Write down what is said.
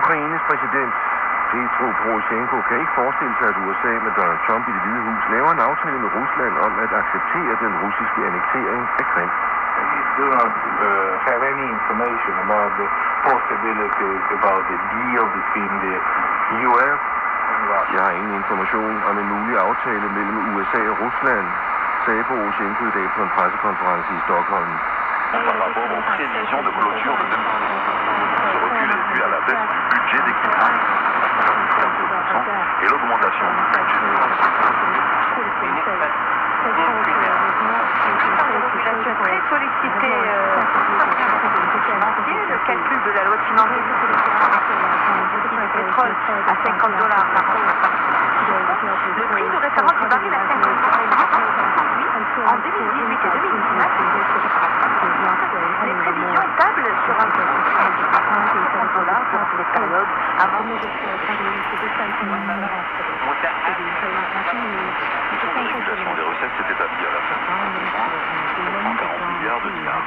Ukraines præsident Petro Poroshenko kan ikke forestille sig, at USA med Donald Trump i Det Hvide Hus laver en aftale med Rusland om at acceptere den russiske annektering af Krim. We do not have any information about the possibilities about the deal between the US and Russia. Jeg har ingen information om en mulig aftale mellem USA og Rusland, sagde Poroshenko i dag på en pressekonference i Stockholm. Par rapport aux prévisions de clôture de 2018. Ce recul est dû à la baisse du budget d'équipement et l'augmentation du budget de très sollicité le calcul de la loi de finances du pétrole à $50 par le prix de référence du baril à $50. En 2018 et 2019, les prévisions tablent sur un prix de $50 pour les périodes avant. La régulation des recettes s'est établie à la fin de 140 milliards de dinars.